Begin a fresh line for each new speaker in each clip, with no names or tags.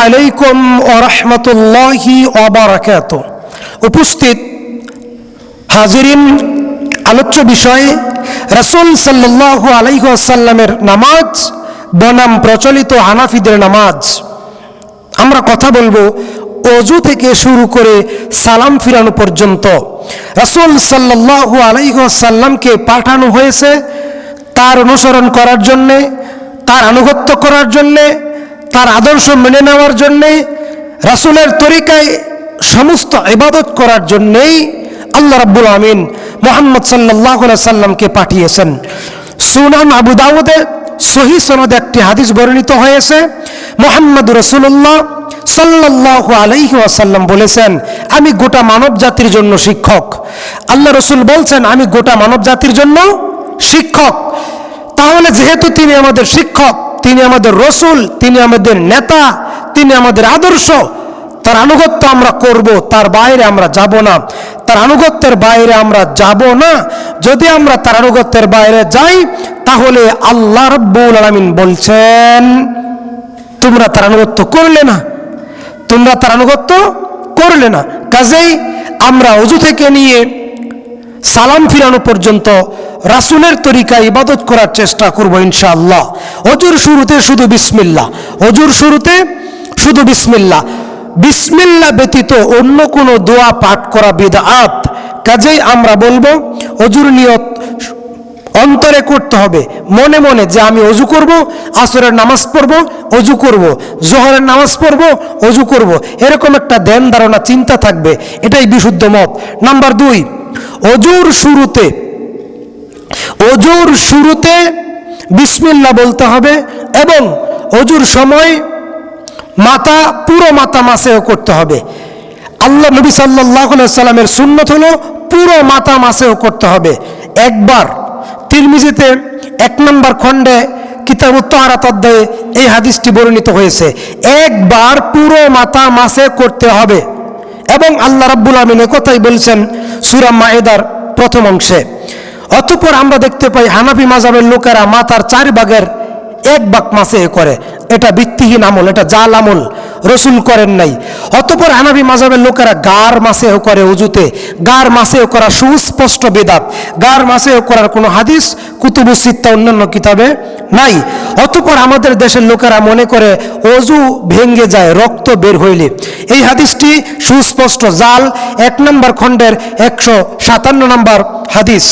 আলাইকুম ওয়া রাহমাতুল্লাহি ওয়া বারাকাতুহু। উপস্থিত হাজিরিন, আলোচ্য বিষয় রাসূল সাল্লাল্লাহু আলাইহি ওয়াসাল্লামের নামাজ বনাম প্রচলিত হানাফিদের নামাজ। আমরা কথা বলবো ওযু থেকে শুরু করে সালাম ফিরানো পর্যন্ত। রাসূল সাল্লাল্লাহু আলাইহি ওয়াসাল্লামকে পাঠানো হয়েছে তার অনুসরণ করার জন্যে, তার আনুগত্য করার জন্যে, তার আদর্শ মেনে নেওয়ার জন্যে, রাসূলের তরিকায় সমস্ত ইবাদত করার জন্যেই আল্লাহ রাব্বুল আমিন মুহাম্মদ সাল্লাল্লাহু আলাইহি সাল্লামকে পাঠিয়েছেন। সুনান আবু দাউদে সহিহ সনদে একটি হাদিস বর্ণিত হয়েছে, মুহাম্মদ রাসূলুল্লাহ সাল্লাল্লাহু আলাইহি ওয়াসাল্লাম বলেছেন, আমি গোটা মানব জাতির জন্য শিক্ষক। আল্লাহ রাসূল বলছেন, আমি গোটা মানব জাতির জন্য শিক্ষক। তাহলে যেহেতু তিনি আমাদের শিক্ষক, তিনি আমাদের রসুল, তিনি আমাদের নেতা, তিনি আমাদের আদর্শ, তার আনুগত্য আমরা করব, তার বাইরে আমরা যাব না। তার আনুগত্যের বাইরে আমরা যাব না। যদি আমরা তার আনুগত্যের বাইরে যাই তাহলে আল্লাহ রাব্বুল আলামিন বলছেন, তোমরা তার আনুগত্য করলে না, তোমরা তার আনুগত্য করলে না। কাজেই আমরা ওযু থেকে নিয়ে সালাম ফিরানো পর্যন্ত রাসূলের তরিকায় ইবাদত করার চেষ্টা করব ইনশাআল্লাহ। ওযুর শুরুতে শুধু বিসমিল্লাহ, ওযুর শুরুতে শুধু বিসমিল্লাহ। বিসমিল্লাহ ব্যতীত অন্য কোনো দোয়া পাঠ করা বিদআত। কাজেই আমরা বলবো ওযুর নিয়ত অন্তরে করতে হবে, মনে মনে যে আমি ওযু করব, আসরের নামাজ পড়ব, ওযু করব, জোহরের নামাজ পড়ব, ওযু করব, এরকম একটা ধ্যান ধারণা চিন্তা থাকবে, এটাই বিশুদ্ধ মত। নাম্বার 2, ওযুর শুরুতে বিসমিল্লাহ বলতে হবে এবং ওযুর সময় পুরো মাথা মাসেও করতে হবে। আল্লাহ নবী সাল্লাল্লাহু আলাইহি সাল্লামের সুন্নত হলো পুরো মাথা মাসেও করতে হবে। একবার তিরমিজিতে 1 নম্বর খণ্ডে কিতাবুত তাহারাত অধ্যায়ে এই হাদিসটি বর্ণিত হয়েছে, একবার পুরো মাথা মাসে করতে হবে। এবং আল্লাহ রাব্বুল আমিন কথাই বলছেন সূরা মায়েদার প্রথম অংশে। অতঃপর আমরা দেখতে পাই হানাফি মাযহাবের লোকেরা মাথার 4 ভাগের 1 ভাগ মাসে করে। এটা ভিত্তিহীন আমল, এটা জাল আমল, রসুল করেন নাই। অতঃপর হানাফি মাযহাবের লোকেরা গার মাসেও করে ওযুতে। গার মাসেও করা সুস্পষ্ট বিদআত। গার মাসেও করার কোনো হাদিস কুতুবুস সিত্তা অন্যান্য কিতাবে নাই। অতঃপর আমাদের দেশের লোকেরা মনে করে ওযু ভেঙে যায় রক্ত বের হইলে। এই হাদিসটি সুস্পষ্ট জাল। 1 নম্বর খণ্ডের 157 নম্বর হাদিস,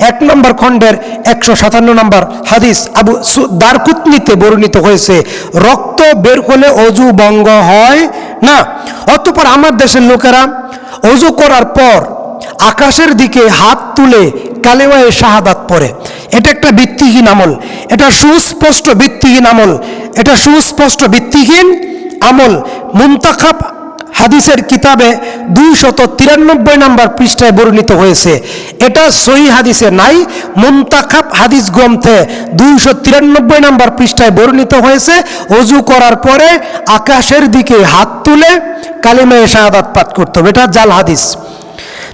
1 নম্বর খণ্ডের 157 নম্বর হাদিস আবু দারকুতনিতে বর্ণিত হয়েছে, রক্ত বের হলে ওযু ভঙ্গ হয় না। অতঃপর আমার দেশের লোকেরা ওযু করার পর আকাশের দিকে হাত তুলে কালেমায়ে শাহাদাত পড়ে। এটা একটা ভিত্তিহীন আমল, এটা সুস্পষ্ট ভিত্তিহীন আমল, এটা সুস্পষ্ট ভিত্তিহীন আমল। মুনতাখাব হাদিসের কিতাবে 293 নম্বর পৃষ্ঠায় বর্ণিত হয়েছে। এটা সহিহ হাদিসে নাই, মুনতাখাব হাদিস গ্রন্থে 293 নম্বর পৃষ্ঠায় বর্ণিত হয়েছে, ওযু করার পরে আকাশের দিকে হাত তুলে কালিমায়ে শাহাদাত পাঠ করতে হবে। এটা জাল হাদিস।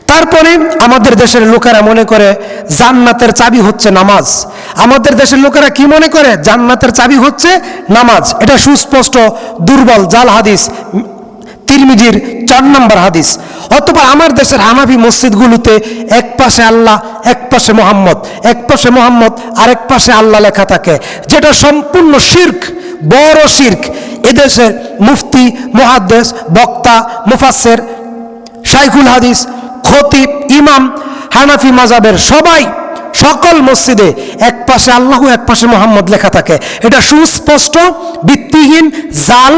তারপরে আমাদের দেশের লোকেরা মনে করে জান্নাতের চাবি হচ্ছে নামাজ। আমাদের দেশের লোকেরা কি মনে করে? জান্নাতের চাবি হচ্ছে নামাজ। এটা সুস্পষ্ট দুর্বল জাল হাদিস, তিরমিজির 4 নম্বর হাদিস। অথবা আমার দেশের হানাফি মসজিদগুলোতে এক পাশে আল্লাহ, এক পাশে মোহাম্মদ, এক পাশে মোহাম্মদ আর এক পাশে আল্লাহ লেখা থাকে, যেটা সম্পূর্ণ শিরক, বড় শিরক। এদেশের মুফতি, মুহাদ্দিস, বক্তা, মুফাসসির, শাইখুল হাদিস, খতিব, ইমাম, হানাফি মাযহাবের সবাই সকল মসজিদে এক পাশে আল্লাহ, এক পাশে মোহাম্মদ লেখা থাকে। এটা সুস্পষ্ট ভিত্তিহীন জাল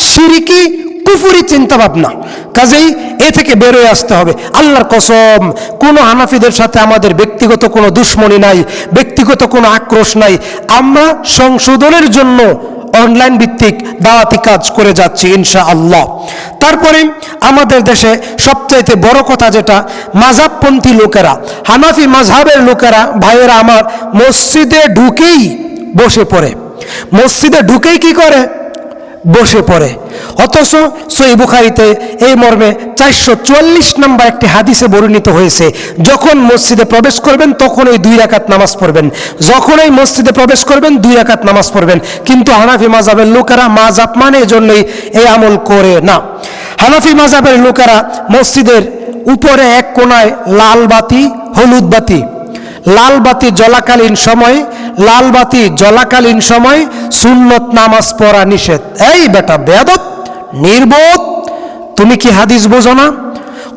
শিরকি কুফরি চিন্তা ভাবনা। কাজেই এ থেকে বেরোয় আসতে হবে। আল্লাহর কসম, কোনো হানাফিদের সাথে আমাদের ব্যক্তিগত কোনো দুশ্মনী নাই, ব্যক্তিগত কোনো আক্রোশ নাই। আমরা সংশোধনের জন্য অনলাইন ভিত্তিক দাওয়াতি কাজ করে যাচ্ছি ইনশাআল্লাহ। তারপরে আমাদের দেশে সবচাইতে বড় কথা যেটা, মাযহাবপন্থী লোকেরা, হানাফি মাযহাবের লোকেরা, ভাইয়েরা আমার, মসজিদে ঢুকেই বসে পড়ে। মসজিদে ঢুকেই কি করে? বসে পড়ে। অথচ সহিহ বুখারীতে এই মর্মে 444 নম্বর একটি হাদিসে বর্ণিত হয়েছে, যখন মসজিদে প্রবেশ করবেন তখন ওই 2 রাকাত নামাজ পড়বেন, যখন এই মসজিদে প্রবেশ করবেন 2 রাকাত নামাজ পড়বেন। কিন্তু হানাফি মাযহাবের লোকেরা মাযহাব মানে এজন্যই এই আমল করে না। হানাফি মাযহাবের লোকেরা মসজিদের উপরে এক কোণায় লাল বাতি, হলুদ বাতি, লাল বাতি জ্বলাকালীন সময় সুন্নত নামাজ পড়া নিষেধ। এই বেটা বেয়াদব, নির্বোধ, তুমি কি হাদিস বোঝো না?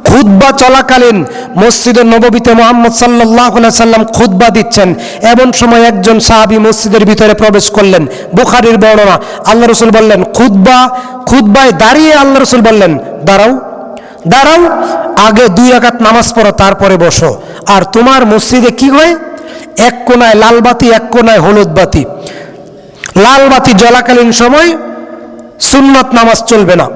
খুতবা চলাকালীন মসজিদের নববীতে মুহাম্মদ সাল্লাল্লাহু আলাইহি সাল্লাম খুতবা দিচ্ছেন, এমন সময় একজন সাহাবী মসজিদের ভিতরে প্রবেশ করলেন। বুখারীর বর্ণনা, আল্লাহ রাসূল বললেন খুতবায় দাঁড়িয়ে আল্লাহ রাসূল বললেন, দাঁড়াও, আগে 2 রাকাত নামাজ পড়ো, তারপরে বসো। আর তোমার মসজিদে কি হয়? এক কোণায় লাল বাতি, এক কোণায় হলুদ বাতি। লাল বাতি জ্বলাকালীন সময় সুন্নত নামাজ চলবে না।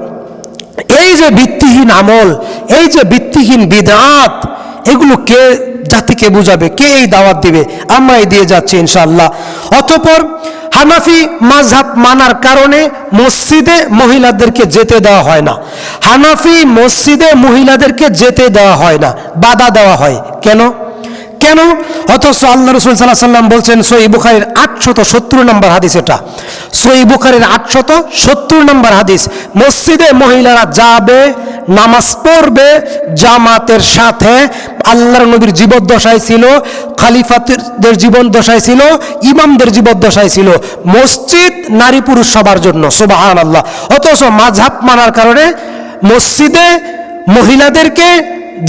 এই যে ভিত্তিহীন আমল, এই যে ভিত্তিহীন বিদআত, এগুলো কে জাতিকে বুঝাবে, কে এই দাওয়াত দিবে? আমরাই দিয়ে যাচ্ছি ইনশাআল্লাহ। অতঃপর হানাফি মাযহাব মানার কারণে মসজিদে মহিলাদেরকে যেতে দেওয়া হয় না। হানাফি মসজিদে মহিলাদেরকে যেতে দেওয়া হয় না, বাধা দেওয়া হয়। কেন? অথচ আল্লাহ রাসূল সাল্লাল্লাহু আলাইহি ওয়াসাল্লাম বলছেন, সহিহ বুখারীর 870 নম্বর হাদিস, এটা সহিহ বুখারীর 870 নম্বর হাদিস, মসজিদে মহিলারা যাবে, নামাজ পড়বে জামাতের সাথে। আল্লাহর নবীর জীবদ্দশায় ছিল, খলিফাদের জীবদ্দশায় ছিল, ইমামদের জীবদ্দশায় ছিল, মসজিদ নারী পুরুষ সবার জন্য, সুবহানাল্লাহ। অথচ মাযহাব মানার কারণে মসজিদে মহিলাদেরকে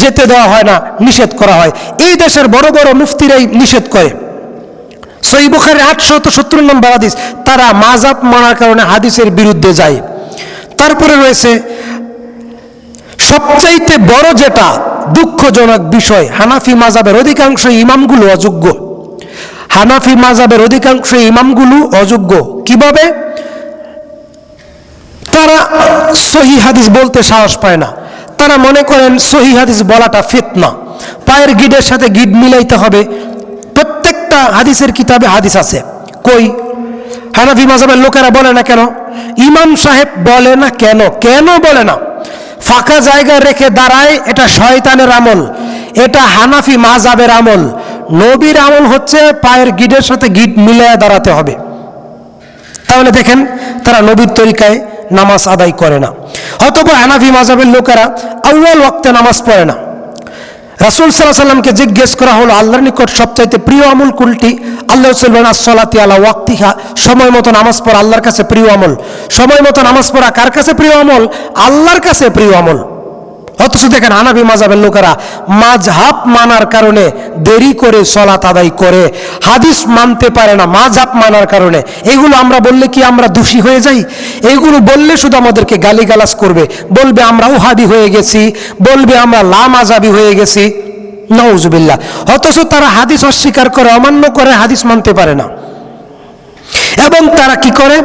যেতে দেওয়া হয় না, নিষেধ করা হয়। এই দেশের বড় বড় মুফতিরাই নিষেধ করে। সহিহ বুখারীর 870 নম্বর হাদিস, তারা মাযহাব মানার কারণে হাদিসের বিরুদ্ধে যায়। তারপরে রয়েছে সবচাইতে বড় যেটা দুঃখজনক বিষয়, হানাফি মাযহাবের অধিকাংশ ইমামগুলো অযোগ্য। হানাফি মাযহাবের অধিকাংশ ইমামগুলো অযোগ্য। কিভাবে? তারা সহিহ হাদিস বলতে সাহস পায় না। তারা মনে করেন সহিহ হাদিস বলাটা ফিতনা, পায়ের গিডের সাথে গিড মিলাইতে হবে। প্রত্যেকটা হাদিসের কিতাবে হাদিস আছে। কই? হানাফি মাযহাবের লোকেরা বলে না কেন? ইমাম সাহেব বলে না কেন? কেন বলে না? ফাঁকা জায়গা রেখে দাঁড়ায়, এটা শয়তানের আমল, এটা হানাফি মাযহাবের আমল। নবীর আমল হচ্ছে পায়ের গিডের সাথে গিড মিলাইয়া দাঁড়াতে হবে। তাহলে দেখেন, তারা নবীর তরিকায় নামাজ আদায় করে না। অতঃপর হানাফি মাযহাবের লোকেরা আউয়াল ওয়াক্তে নামাজ পড়ে না। রাসূল সাল্লাল্লাহু আলাইহি ওয়াসাল্লামকে জিজ্ঞেস করা হলো, আল্লাহর নিকট সবচাইতে প্রিয় আমল কোনটি? আল্লাহ রাসূল বলেন, আস-সালাতি আলা ওয়াক্তিহা, সময় মতো নামাজ পড়া আল্লাহর কাছে প্রিয় আমল। সময় মতো নামাজ পড়া কার কাছে প্রিয় আমল? আল্লাহর কাছে প্রিয় আমল। অথচ দেখেন হানাফি মাযহাবের লোকেরা মাযহাব মানার কারণে দেরি করে সালাত আদায় করে, হাদিস মানতে পারে না মাযহাব মানার কারণে। এগুলো আমরা বললে কি আমরা দোষী হয়ে যাই? এগুলো বললে শুধু আমাদেরকে গালিগালাজ করবে, বলবে আমরা ওহাবি হয়ে গেছি, বলবে আমরা লামাযহাবি হয়ে গেছি, নাউজুবিল্লাহ। অথচ তারা হাদিস অস্বীকার করে, অমান্য করে, হাদিস মানতে পারে না। এবং তারা কি করে?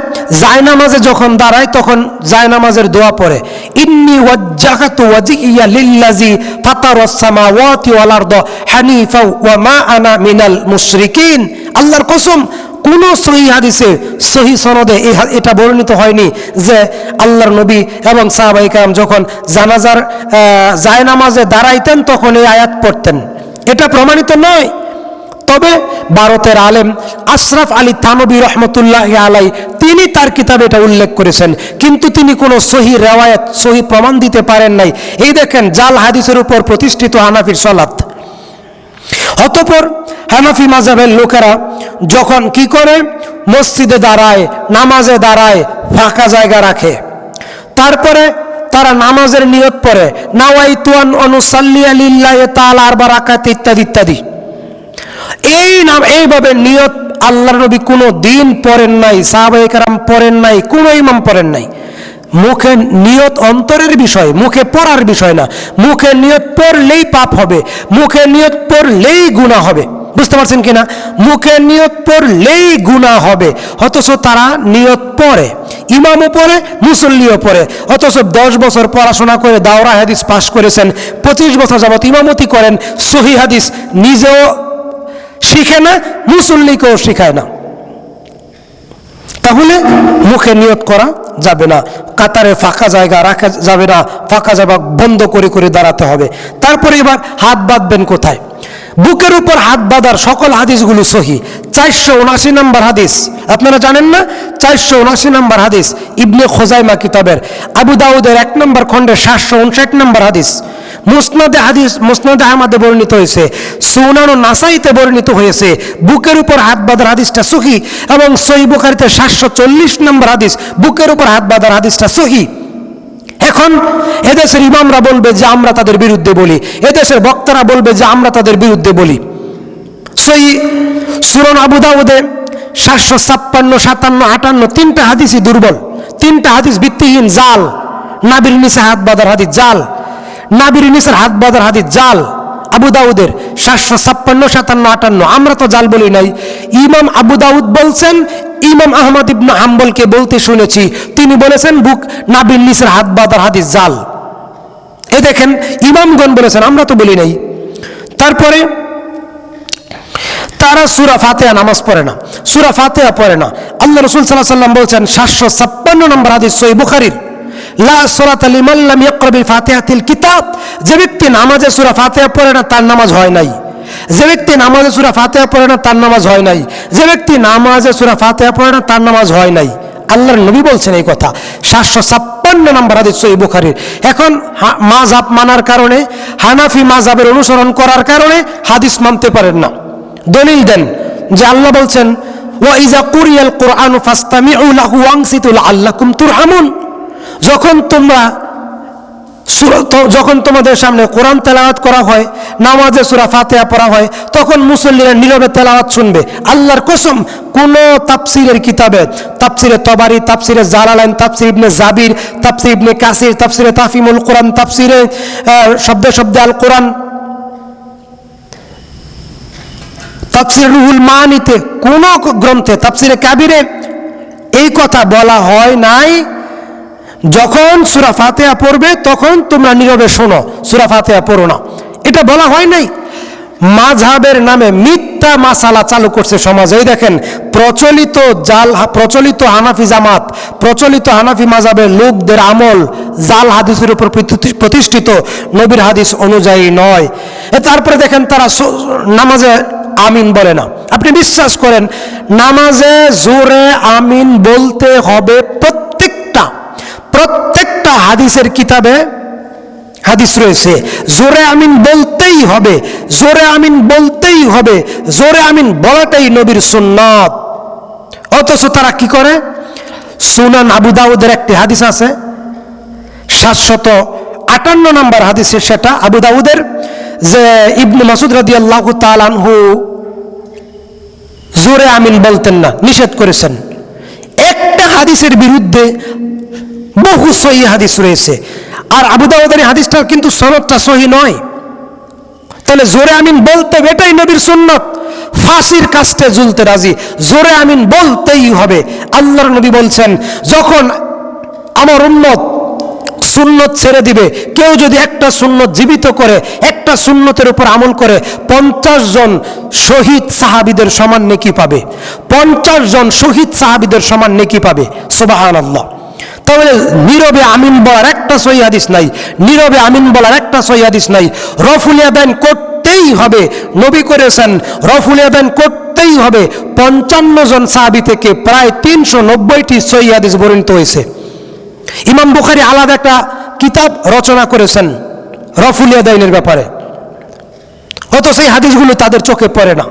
জায়নামাজে যখন দাঁড়ায় তখন জায়নামাজের দোয়া পড়ে, ইন্নী ওয়াজ্জাহাতু ওয়াজহিয়া লিল্লাযী ফাতারাস সামাওয়াতি ওয়াল আরদা হানিফা ওয়া মা আনা মিনাল মুশরিকিন। আল্লাহর কসম, কোন সহিহ হাদিসে সহিহ সনদে এটা বর্ণিত হয়নি যে আল্লাহর নবী এবং সাহাবায়ে কেরাম যখন জানাজার জায়নামাজে দাঁড়াইতেন তখন এই আয়াত পড়তেন। এটা প্রমাণিত নয়। তবে ভারতের আলেম আশরাফ আলী থানভী রহমতুল্লাহি আলাইহি তিনি তার কিতাবে এটা উল্লেখ করেছেন, কিন্তু তিনি কোনো সহিহ রিওয়ায়াত, সহিহ প্রমাণ দিতে পারেন নাই। এই দেখেন জাল হাদিসের উপর প্রতিষ্ঠিত হানাফির সালাত। অতঃপর হানাফি মাযহাবের লোকেরা যখন কি করে? মসজিদে দাঁড়ায়, নামাজে দাঁড়ায়, ফাঁকা জায়গা রাখে, তারপরে তারা নামাজের নিয়ত পড়ে, নাওয়াইতু আন অনুসাল্লিয়া লিল্লাহি তাআলা আরবা রাকাত ইত্যাদি ইত্যাদি। এইভাবে নিয়ত আল্লাহর নবী কোনো দিন পড়েন নাই, সাহাবায়ে কেরাম পড়েন নাই, কোনো ইমাম পড়েন নাই। মুখে নিয়ত অন্তরের বিষয়, মুখে পড়ার বিষয় না। মুখে নিয়ত পড়লেই পাপ হবে, মুখে নিয়ত পড়লেই গুনাহ হবে। বুঝতে পারছেন কিনা? মুখে নিয়ত পড়লেই গুনাহ হবে। অথচ তারা নিয়ত পড়ে, ইমামও পড়ে, মুসল্লিও পড়ে। অথচ 10 বছর পড়াশোনা করে দাওরা হাদিস পাশ করেছেন, 25 বছর যাবত ইমামতি করেন, সহিহ হাদিস নিজেও শিখে না, মুসল্লিকেও শিখায় না। তাহলে মুখে নিয়ত করা যাবে না, কাতারে ফাঁকা জায়গা রাখা যাবে না, ফাঁকা জায়গা বন্ধ করে করে দাঁড়াতে হবে। তারপরে এবার হাত বাঁধবেন কোথায়? বুকের উপর হাত বাঁধার সকল হাদিসগুলো সহি। 479 নম্বর হাদিস, আপনারা জানেন না? 479 নম্বর হাদিস ইবনে খোজাইমা কিতাবের, আবু দাউদের 1 নম্বর খণ্ডের 759 নম্বর হাদিস, মুসনাদে আহমদে বর্ণিত হয়েছে, সুনান ও নাসাইতে বর্ণিত হয়েছে। বুকের উপর হাত বাঁধার হাদিসটা সহি, এবং সহিহ বুখারীতে 740 নম্বর হাদিস, বুকের উপর হাত বাঁধার হাদিসটা সহি। এখন এদেশের ইমামরা বলবে যে আমরা তাদের বিরুদ্ধে বলি, এদেশের বক্তারা বলবে যে আমরা তাদের বিরুদ্ধে বলি। সহিহ সুনান আবু দাউদে 756, 57, 58 তিনটা হাদিসই দুর্বল, তিনটা হাদিস ভিত্তিহীন, জাল। নাবির নিচে হাত বাঁধার হাদিস জাল, নাবির নিচের হাত বাঁধার হাদিস জাল। আবু দাউদের 756, 57, 58 আমরা তো জাল বলি নাই। ইমাম আবু দাউদ বলছেন, ইমাম আহমদ ইবনে হাম্বলকে বলতে শুনেছি, তিনি বলেছেন বুক নাবির নিচের হাত বাঁধার হাদিস জাল। এই দেখেন ইমামগণ বলেছেন, আমরা তো বলি নাই। তারপরে তারা সূরা ফাতিহা নামাজ পড়ে না, সূরা ফাতিহা পড়ে না। আল্লাহ রাসূল সাল্লাল্লাহু আলাইহি ওয়াসাল্লাম বলছেন 756 নম্বর হাদিস সহিহ বুখারীর, লা সালাতা লিমান লাম ইয়াকরা বিফাতিহাতিল কিতাব, যে ব্যক্তি নামাজে সূরা ফাতিহা পড়ে না তার নামাজ হয় নাই, যে ব্যক্তি নামাজে সূরা ফাতিহা পড়ে না তার নামাজ হয় নাই, যে ব্যক্তি নামাজে সূরা ফাতিহা পড়ে না তার নামাজ হয় নাই। আল্লাহর নবী বলছেন এই কথা, 756 নম্বর হাদিস সহিহ বুখারীর। এখন মাযহাব মানার কারণে, হানাফি মাযহাবের অনুসরণ করার কারণে হাদিস মানতে পারেন না। দলিল দেন যে আল্লাহ বলছেন ওয়া ইযা কুরিয়াল কুরআনু ফাসতামিউ লাহু ওয়ানসিতু লাআল্লাকুম তুরহামুন, যখন তোমাদের সামনে কোরআন তেলাওয়াত করা হয়, নামাজে সূরা ফাতিহা পড়া হয়, তখন মুসল্লিরা নীরবে তেলাওয়াত শুনবে। আল্লাহর কসম, কোন তাফসীরের কিতাবে, তাফসীরে তবারি, তাফসীরে জালালাইন, তাফসীর ইবনে জাবির, তাফসীর ইবনে কাসির, তাফসীরে তাফহিমুল কোরআন, তাফসীরে শব্দে শব্দে আল কোরআন, তাফসীর রুহুল মানিতে, কোন গ্রন্থে, তাফসীরে কাবিরে এই কথা বলা হয় নাই যখন সূরা ফাতিহা পড়বে তখন তোমরা নীরবে শোনো, সূরা ফাতিহা পড়ো না, এটা বলা হয় নাই। মাযহাবের নামে মিথ্যা মাসালা চালু করছে সমাজে। এই দেখেন প্রচলিত হানাফি জামাত, প্রচলিত হানাফি মাযহাবের লোকদের আমল জাল হাদিসের উপর প্রতিষ্ঠিত, নবীর হাদিস অনুযায়ী নয়। তারপরে দেখেন তারা নামাজে আমিন বলে না। আপনি বিশ্বাস করেন নামাজে জোরে আমিন বলতে হবে, প্রত্যেকটা হাদিসের কিতাবে হাদিস রয়েছে, জোরে আমিন বলতেই হবে, জোরে আমিন বলতেই হবে, জোরে আমিন বলাটাই নবীর সুন্নাত। অথচ তারা কি করে? সুনান আবু দাউদের একটি হাদিস আছে 758 নম্বর হাদিসে, সেটা আবু দাউদের, যে ইবনে মাসউদ রাদিয়াল্লাহু তাআলা আনহু জোরে আমিন বলতেন না, নিষেধ করেছেন। একটা হাদিসের বিরুদ্ধে বহু সহিহ হাদিস রয়েছে, আর আবু দাউদের হাদিসটা কিন্তু সনদটা সহিহ নয়। তাহলে জোরে আমিন বলতে হবে, এটাই নবীর সুন্নাত। ফাঁসির কাস্টে ঝুলতে রাজি, জোরে আমিন বলতেই হবে। আল্লাহর নবী বলছেন, যখন আমার উম্মত সুন্নত ছেড়ে দিবে, কেউ যদি একটা সুন্নত জীবিত করে, একটা সুন্নতের উপর আমল করে, 50 জন শহীদ সাহাবীদের সমান নেকি পাবে, 50 জন শহীদ সাহাবীদের সমান নেকি পাবে। সুবহানাল্লাহ। তাহলে নীরবে আমিন বলার একটা সহিহ হাদিস নাই, নীরবে আমিন বলার একটা সহিহ হাদিস নাই। রফুল ইয়াদাইন করতেই হবে, নবী করেছেন, রফুল ইয়াদাইন করতেই হবে। 55 জন সাহাবী থেকে প্রায় 390টি সহিহ হাদিস বর্ণিত হয়েছে। ইমাম বুখারী আলাদা একটা কিতাব রচনা করেছেন রফুল ইয়াদাইনের ব্যাপারে, অথচ সেই হাদিসগুলো তাদের চোখে পড়ে না।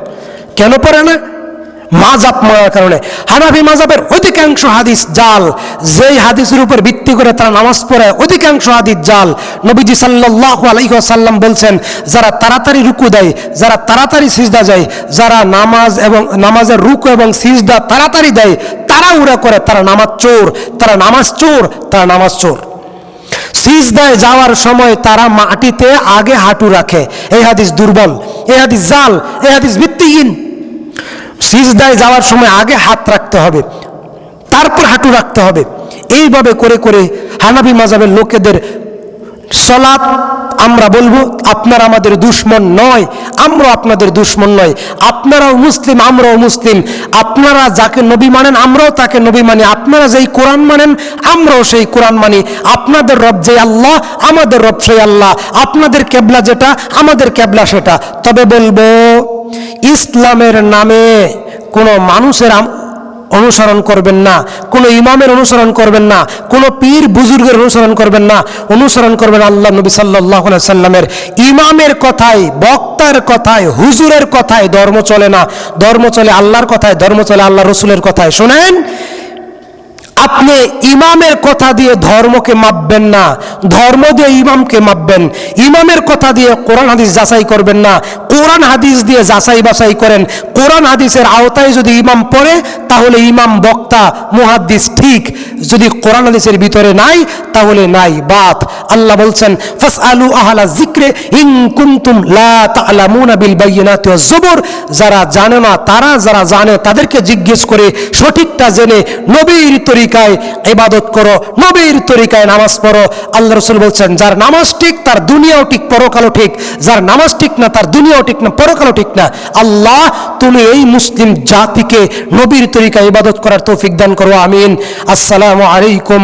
কেন পড়ে না? মাযহাব মানার কারণে। হানাফি মাযহাবের অধিকাংশ হাদিস জাল, যেই হাদিসের উপর ভিত্তি করে তারা নামাজ পড়ে অধিকাংশ হাদিস জাল। নবীজি সাল্লাল্লাহু আলাইহি ওয়াসাল্লাম বলছেন, যারা তাড়াতাড়ি রুকু দেয়, যারা তাড়াতাড়ি সিজদা যায়, যারা নামাজ এবং নামাজের রুকু এবং সিজদা তাড়াতাড়ি দেয়, তাড়াহুড়া করে, তারা নামাজ চোর, তারা নামাজ চোর, তারা নামাজ চোর। সিজদায় যাওয়ার সময় তারা মাটিতে আগে হাঁটু রাখে, এই হাদিস দুর্বল, এই হাদিস জাল, এই হাদিস ভিত্তিহীন। সিজদায় যাওয়ার সময় আগে হাত রাখতে হবে, তারপর হাঁটু রাখতে হবে। এইভাবে করে করে হানাফি মাযহাবের লোকেদের সালাত আমরা বলবো আপনারা আমাদের দুশমন নয়, আমরাও আপনাদের দুশমন নয়। আপনারাও মুসলিম, আমরাও মুসলিম। আপনারা যাকে নবী মানেন আমরাও তাকে নবী মানি, আপনারা যেই কোরআন মানেন আমরাও সেই কোরআন মানি। আপনাদের রব যে আল্লাহ, আমাদের রব সেই আল্লাহ। আপনাদের কেবলা যেটা, আমাদের কেবলা সেটা। তবে বলবো ইসলামের নামে কোনো মানুষের অনুসরণ করবেন না, কোনো ইমামের অনুসরণ করবেন না, কোনো পীর বুজুর্গের অনুসরণ করবেন না। অনুসরণ করবেন আল্লাহ নবী সাল্লাল্লাহু আলাইহি সাল্লামের। ইমামের কথায়, বক্তার কথায়, হুজুরের কথায় ধর্ম চলে না। ধর্ম চলে আল্লাহর কথায়, ধর্ম চলে আল্লাহ রসুলের কথায়। শোনেন, আপনি ইমামের কথা দিয়ে ধর্মকে মাপবেন না, ধর্ম দিয়ে ইমামকে মাপবেন। ইমামের কথা দিয়ে কোরআন হাদিস যাচাই করবেন না, কোরআন হাদিস দিয়ে যাচাই বাছাই করেন। কোরআন হাদিসের আওতায় যদি ইমাম পড়ে তাহলে ইমাম, বক্তা, মুহাদ্দিস ঠিক। যদি কোরআন হাদিসের ভিতরে নাই তাহলে নাই, বাত। আল্লাহ বলছেন ফাসআলু আহলা যিকরি ইন কুনতুম লা তা'লামুনা বিল বাইয়িনাতি ওয়াজ জুবুর। যারা জানে না তারা, যারা জানে তাদেরকে জিজ্ঞেস করে সঠিকটা জেনে নবীর তরিকায় ইবাদত করো, নবীর তরিকায় নামাজ পড়ো। আল্লাহ রাসূল বলছেন যার নামাজ ঠিক তার দুনিয়াও ঠিক, পরকালও ঠিক। যার নামাজ ঠিক না তার দুনিয়াও ঠিক না, পরকালও ঠিক না। আল্লাহ তুমি এই মুসলিম জাতিকে নবীর তরিকায় ইবাদত করার তৌফিক দান করো, আমিন। আসসালামু আলাইকুম।